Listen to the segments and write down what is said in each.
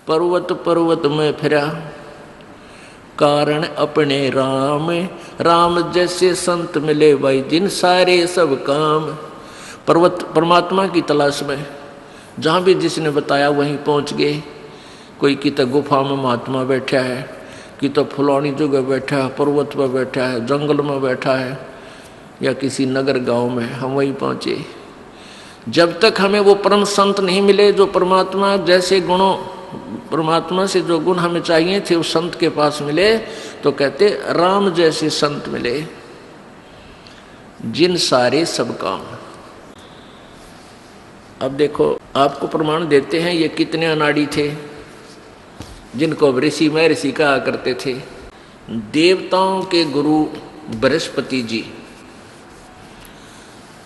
पर्वत पर्वत में फिरा, कारण अपने राम। राम जैसे संत मिले भाई, जिन सारे सब काम। पर्वत परमात्मा की तलाश में जहाँ भी जिसने बताया वहीं पहुँच गए। कोई की तो गुफा में महात्मा बैठा है, कि तो फुलौनी जगह बैठा है, पर्वत पर बैठा है, जंगल में बैठा है, या किसी नगर गांव में, हम वहीं पहुँचे। जब तक हमें वो परम संत नहीं मिले जो परमात्मा जैसे गुणों, परमात्मा से जो गुण हमें चाहिए थे उस संत के पास मिले, तो कहते राम जैसे संत मिले, जिन सारे सब काम। अब देखो, आपको प्रमाण देते हैं ये कितने अनाड़ी थे, जिनको ऋषि महर्षि कहा करते थे। देवताओं के गुरु बृहस्पति जी,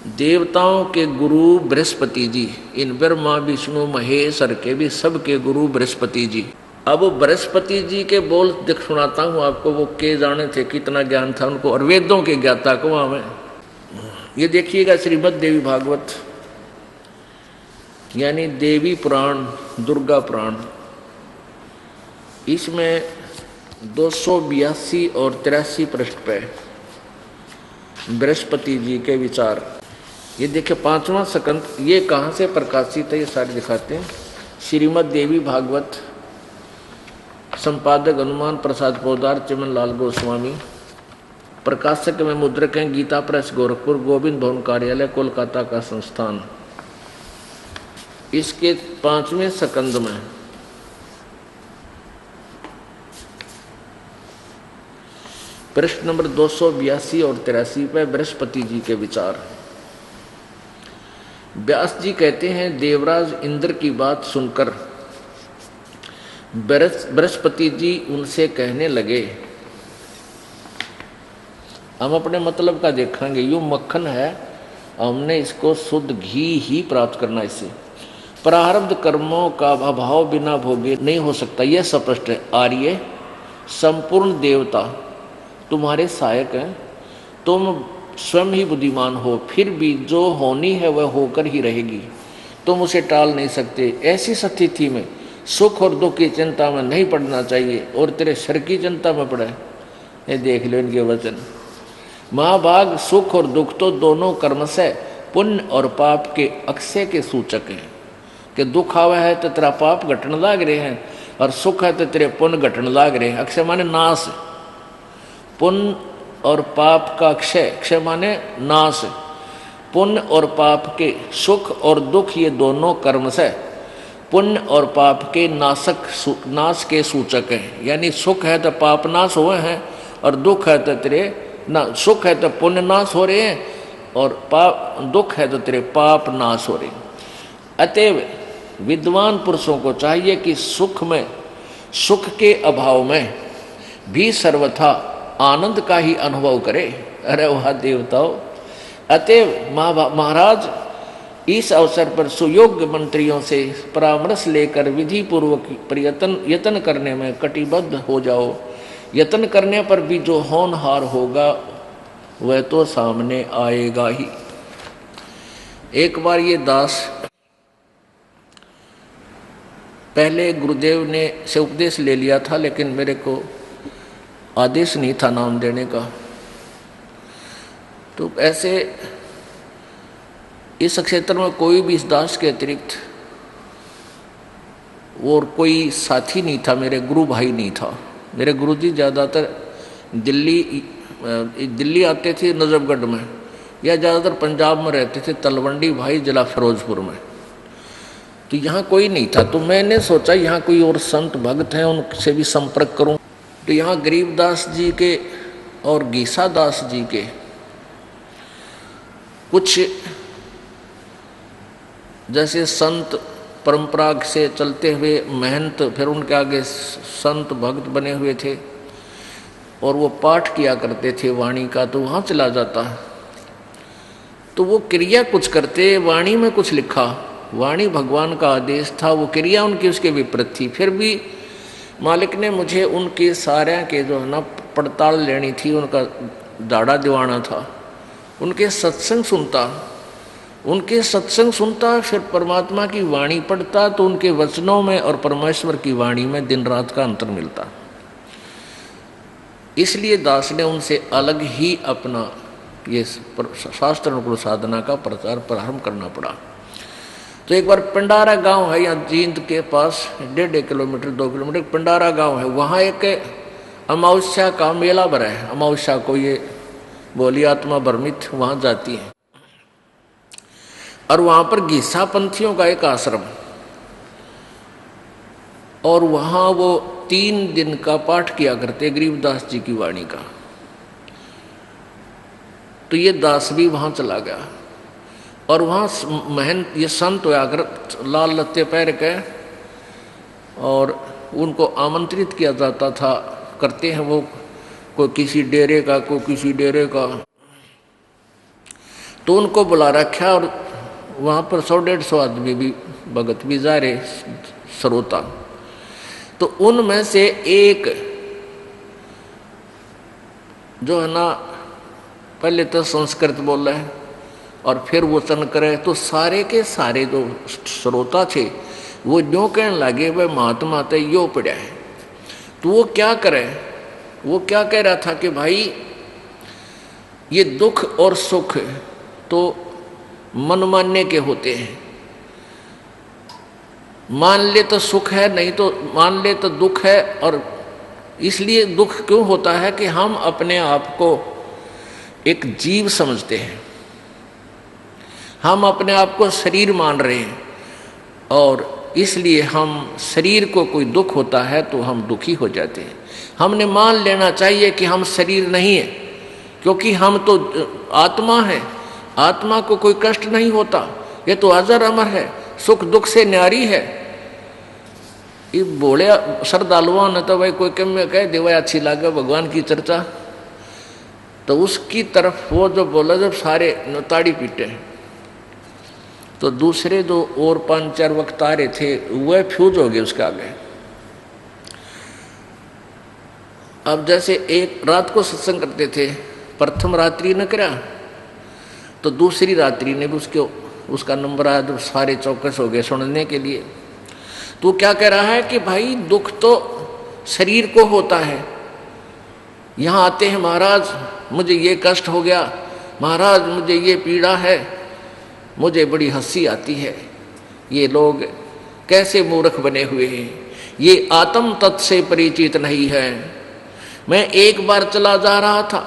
देवताओं के गुरु बृहस्पति जी, इन ब्रह्मा विष्णु महेश्वर के भी सबके गुरु बृहस्पति जी। अब बृहस्पति जी के बोल देख सुनाता हूँ आपको, वो के जाने थे, कितना ज्ञान था उनको, और वेदों के ज्ञाता को वहाँ में। ये देखिएगा श्रीमद् देवी भागवत, यानी देवी पुराण, दुर्गा पुराण, इसमें 282 और 83 पृष्ठ पे बृहस्पति जी के विचार। ये देखिए 5वां स्कंद, ये कहाँ से प्रकाशित है ये सारे दिखाते हैं। श्रीमद् देवी भागवत, संपादक हनुमान प्रसाद पोदार, चिमन लाल गोस्वामी, प्रकाशक में मुद्रक हैं गीता प्रेस गोरखपुर, गोविंद भवन कार्यालय कोलकाता का संस्थान। इसके 5वें स्कंद में पृष्ठ नंबर 282 और 83 पे बृहस्पति जी के विचार। व्यास जी कहते हैं, देवराज इंद्र की बात सुनकर बृहस्पति जी उनसे कहने लगे, हम अपने मतलब का देखेंगे, यूं मक्खन है, हमने इसको शुद्ध घी ही प्राप्त करना, इससे प्रारब्ध कर्मों का अभाव बिना भोगे नहीं हो सकता, यह स्पष्ट है। आर्य संपूर्ण देवता तुम्हारे सहायक हैं, तुम स्वयं ही बुद्धिमान हो, फिर भी जो होनी है वह होकर ही रहेगी, तुम उसे टाल नहीं सकते। ऐसी स्थिति में सुख और दुख की चिंता में नहीं पड़ना चाहिए, और तेरे सर की चिंता में पड़े। ये देख लो इनके वचन। महाभाग, सुख और दुख तो दोनों कर्म से, पुण्य और पाप के अक्षय के सूचक हैं। कि दुख आवा है तो तेरा पाप घटने लाग रहे हैं, और सुख है तो तेरे पुण्य घटने लाग रहे हैं। अक्षय माने नाश, पुण्य और पाप का अक्षय, क्षय माने नाश। पुण्य और पाप के, सुख और दुख ये दोनों कर्म से पुण्य और पाप के नाश के सूचक हैं। यानी सुख है तो पाप नाश हुए हैं, और दुख है तो तेरे सुख है तो पुण्य नाश हो रहे हैं, और दुख है तो तेरे पाप नाश हो रहे हैं। अतएव विद्वान पुरुषों को चाहिए कि सुख के अभाव में भी सर्वथा आनंद का ही अनुभव करे। अरे वह देवताओं, अतएव महाराज इस अवसर पर सुयोग्य मंत्रियों से परामर्श लेकर विधि पूर्वक यत्न करने में कटिबद्ध हो जाओ। यत्न करने पर भी जो होनहार होगा वह तो सामने आएगा ही। एक बार ये दास पहले गुरुदेव ने से उपदेश ले लिया था, लेकिन मेरे को आदेश नहीं था नाम देने का। तो ऐसे इस क्षेत्र में कोई भी इस दास के अतिरिक्त और कोई साथी नहीं था, मेरे गुरु भाई नहीं था। मेरे गुरुजी ज़्यादातर दिल्ली आते थे नजफगढ़ में, या ज़्यादातर पंजाब में रहते थे, तलवंडी भाई जिला फिरोजपुर में। तो यहाँ कोई नहीं था, तो मैंने सोचा यहाँ कोई और संत भक्त हैं, उनसे भी संपर्क करूँ। तो यहाँ गरीबदास जी के और गीसा दास जी के कुछ जैसे संत परंपरा से चलते हुए महंत, फिर उनके आगे संत भक्त बने हुए थे, और वो पाठ किया करते थे वाणी का, तो वहाँ चला जाता। तो वो क्रिया कुछ करते, वाणी में कुछ लिखा, वाणी भगवान का आदेश था, वो क्रिया उनकी उसके विपरीत थी। फिर भी मालिक ने मुझे उनके सारे के जो है ना पड़ताल लेनी थी, उनका दाढ़ा दिवाना था, उनके सत्संग सुनता, उनके सत्संग सुनता, फिर परमात्मा की वाणी पढ़ता, तो उनके वचनों में और परमेश्वर की वाणी में दिन रात का अंतर मिलता। इसलिए दास ने उनसे अलग ही अपना ये शास्त्र अनुकूल साधना का प्रचार प्रारंभ करना पड़ा। तो एक बार पंडारा गांव है, यहाँ जींद के पास 1.5 किलोमीटर 2 किलोमीटर पंडारा गांव है। वहाँ एक अमावस्या का मेला भरा है। अमावस्या को ये बोली आत्मा भ्रमित वहाँ जाती है, और वहाँ पर घिसा पंथियों का एक आश्रम, और वहाँ वो 3 दिन का पाठ किया करते गरीबदास जी की वाणी का। तो ये दास भी वहाँ चला गया, और वहाँ महंत ये संत होया कर लाल लत्ते पहन के, और उनको आमंत्रित किया जाता था। करते हैं वो, कोई किसी डेरे का, कोई किसी डेरे का, तो उनको बुला रखा। और वहाँ पर 100-150 आदमी भी भगत भी जा रहे श्रोता। तो उनमें से एक जो है ना, पहले तो संस्कृत बोला है और फिर वचन करे, तो सारे के सारे जो श्रोता थे वो जो कहने लगे वह महात्मा ते यो पड़ा है। तो वो क्या करे, वो क्या कह रहा था कि भाई ये दुख और सुख तो मनमान्य के होते हैं, मान ले तो सुख है, नहीं तो मान ले तो दुख है। और इसलिए दुख क्यों होता है कि हम अपने आप को एक जीव समझते हैं, हम अपने आप को शरीर मान रहे हैं, और इसलिए हम शरीर को कोई दुख होता है तो हम दुखी हो जाते हैं। हमने मान लेना चाहिए कि हम शरीर नहीं है, क्योंकि हम तो आत्मा है, आत्मा को कोई कष्ट नहीं होता, ये तो अजर अमर है, सुख दुख से न्यारी है। ये बोले श्रद्धालुओं ने तो भाई कोई कम में कह दे, अच्छी लागे भगवान की चर्चा, तो उसकी तरफ वो जो बोला, जब सारे ताड़ी पीटे, तो दूसरे जो और 5-4 वक्त आ रहे थे वह फ्यूज हो गए उसके आगे। अब जैसे एक रात को सत्संग करते थे, प्रथम रात्रि न करा, तो दूसरी रात्रि ने भी उसका नंबर आया, तो सारे चौकस हो गए सुनने के लिए। तो क्या कह रहा है कि भाई दुख तो शरीर को होता है। यहाँ आते हैं, महाराज मुझे ये कष्ट हो गया, महाराज मुझे ये पीड़ा है, मुझे बड़ी हंसी आती है, ये लोग कैसे मूर्ख बने हुए हैं, ये आत्म तत्व से परिचित नहीं है। मैं एक बार चला जा रहा था,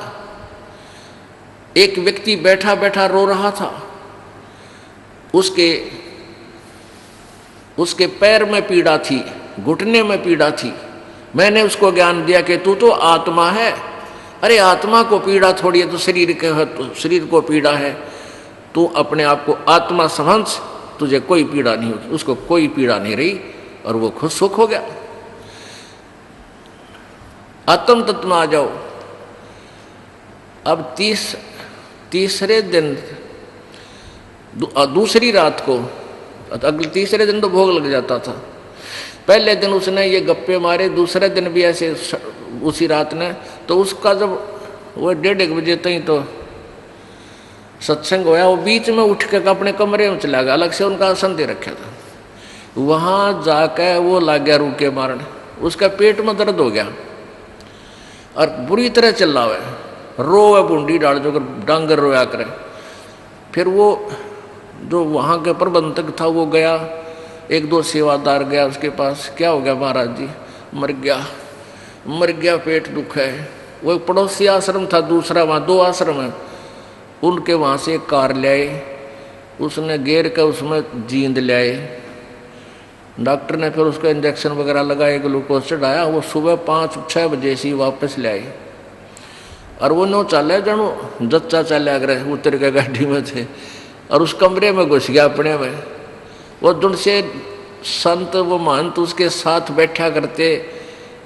एक व्यक्ति बैठा बैठा रो रहा था, उसके पैर में पीड़ा थी, घुटने में पीड़ा थी। मैंने उसको ज्ञान दिया कि तू तो आत्मा है। अरे आत्मा को पीड़ा थोड़ी है, तो शरीर के है, तो शरीर को पीड़ा है, तू अपने आप को आत्मा समझ, तुझे कोई पीड़ा नहीं होगी। उसको कोई पीड़ा नहीं रही और वो खुद सुख हो गया। आत्म तत्व में आ जाओ। अब तीसरे दिन दूसरी रात को, अगले तीसरे दिन तो भोग लग जाता था। पहले दिन उसने ये गप्पे मारे, दूसरे दिन भी ऐसे उसी रात ने, तो उसका जब वो 1:30 बजे तक तो सत्संग होया, वो बीच में उठ के अपने कमरे में चला गया, अलग से उनका आसन दे रखा था। वहाँ जाकर वो लग गया रूके मारने, उसका पेट में दर्द हो गया और बुरी तरह चल रहा है, रोवे बूंदी डाल जो डांगर रोया करे। फिर वो जो वहाँ के प्रबंधक था वो गया, 1-2 सेवादार गया उसके पास, क्या हो गया महाराज जी? मर गया, पेट दुख है। वो एक पड़ोसी आश्रम था दूसरा, वहाँ 2 आश्रम है, उनके वहाँ से एक कार ले आए, उसने गेर कर उसमें जींद ले आए। डॉक्टर ने फिर उसका इंजेक्शन वगैरह लगाए, ग्लूकोज चढ़ाया। वो सुबह 5-6 बजे से वापस ले आए और वो नो चले जानो जच्चा चले अगर उतर के गाड़ी में थे और उस कमरे में घुस गया अपने में। वो दुन से संत वो महंत उसके साथ बैठा करते,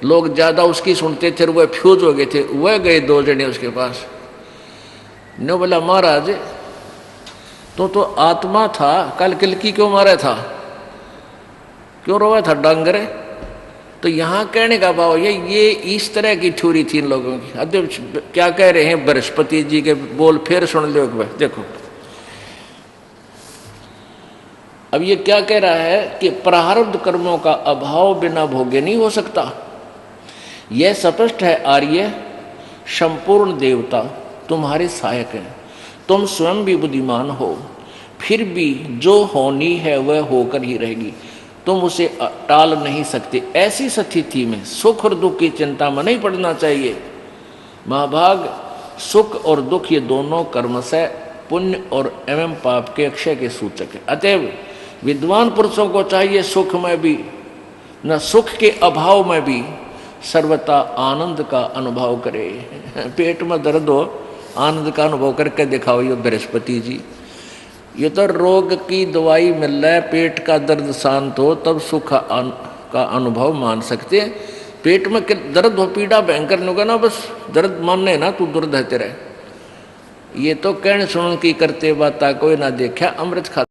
लोग ज़्यादा उसकी सुनते थे, वह फ्यूज हो गए थे। वह गए 2 जने उसके पास, ने बोला महाराज तो आत्मा था, कल किलकी क्यों मारा था, क्यों रोया था डांगरे? तो यहाँ कहने का भाव ये इस तरह की थ्योरी थी इन लोगों की। अध्यक्ष क्या कह रहे हैं, बृहस्पति जी के बोल फिर सुन लो एक बार, देखो। अब ये क्या कह रहा है कि प्रारब्ध कर्मों का अभाव बिना भोगे नहीं हो सकता। यह स्पष्ट है आर्य, संपूर्ण देवता तुम्हारे सहायक हैं, तुम स्वयं भी बुद्धिमान हो, फिर भी जो होनी है वह होकर ही रहेगी, तुम उसे टाल नहीं सकते। ऐसी स्थिति में सुख और दुख की चिंता में नहीं पड़ना चाहिए। महाभाग, सुख और दुख ये दोनों कर्म से पुण्य और एवं पाप के अक्षय के सूचक है। अतएव विद्वान पुरुषों को चाहिए सुख में भी न सुख के अभाव में भी सर्वथा आनंद का अनुभव करे। पेट में दर्द हो, आनंद का अनुभव करके दिखाओ। ये बृहस्पति जी, ये तो रोग की दवाई मिल रहा है, पेट का दर्द शांत हो तब सुख का अनुभव मान सकते हैं। पेट में दर्द हो, पीड़ा भयंकर नहीं होगा ना, बस दर्द मानने ना तू दुर्द है तेरे। ये तो कहने सुन की करते बाता कोई ना देखा, अमृत खा